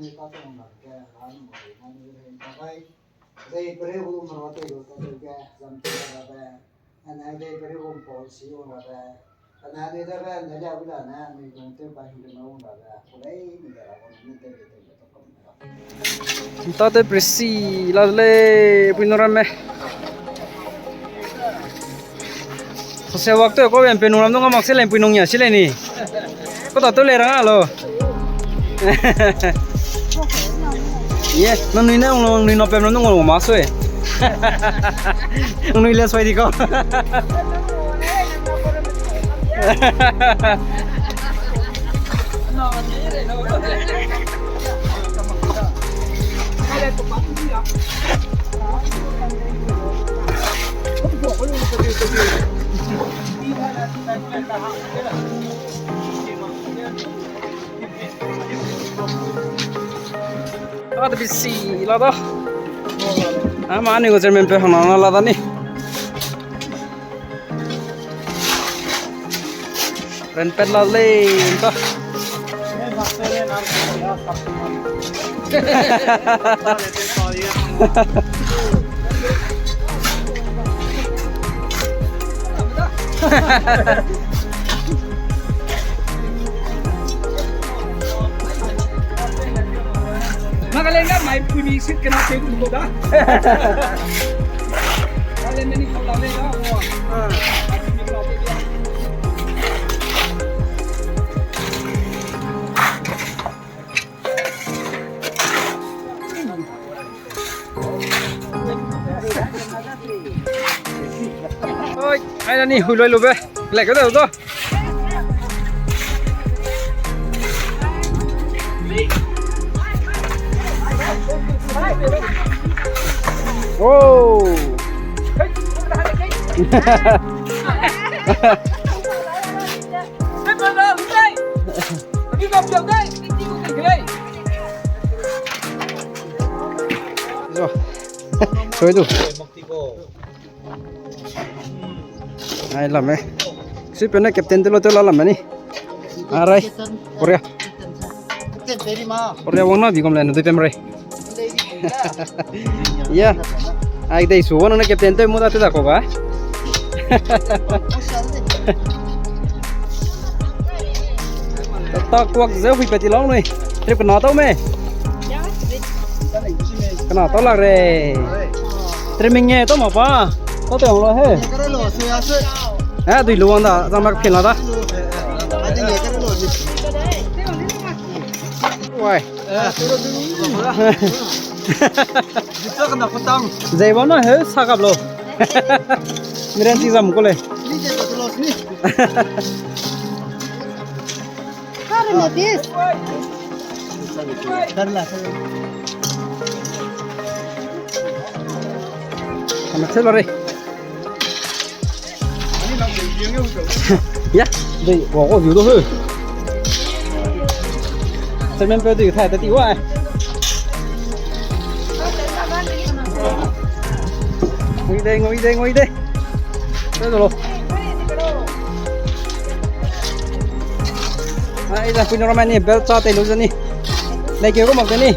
này có cái mặt cái làm người nó như thế có cái đây cái hôm mà nó tới được cái làm cái là về anh ấy đây cái hôm bỏ xíu là về anh ấy đây là về này là cái là nè mình cũng tới bao nhiêu nó là về cái đấy mình là còn mình tới Kita te presi lalle pinorame. Saya waktu aku yang penuram tu ngamak selain pinungnya selain ni. Kau tak tahu lerang alo. Iya, nanu ini orang ni nopem nanu orang masuk eh. Nanu ilas wajib kau. Ada bisi lah dah. Mana ni kau cermin pe hana lah dah ni. Renpet lah le, entah. Magaling na, may pumisit ka na sa ito dah. Kalian na ni kalame na. Ôi, ai là ni hùi lôi lùi về, lại cái đầu thôi. Wow. Rồi tu. Ai làm ấy. Sip này captain tu lo tu làm ni. Arai. Korea. Korea wong na bigom lan tu pemre. Iya. Ai dei suwon na captain tu muda tu dako ga. Ta kuak zeu hui peti long ni. Trip kena tau me. Kena tau lah re. Trimmingnya itu mau apa? Kau tengok lah he. Tu luang dah, sama kepin lah dah. Wah. Kita kena petang. Zaiwan lah he, sakap lo. Miran sisa mukul le. Ini jadi terus nih. Kare natis. Darlah. Sama celo re. Ya, đây bỏ có nhiều đâu hơn. Xem em phải tự thay tới tí quá. Ngồi đây, ngồi đây, ngồi đây. Đây rồi. Đây là phun ramen này, bel cho tay luôn ni. Đây kia có một cái ni.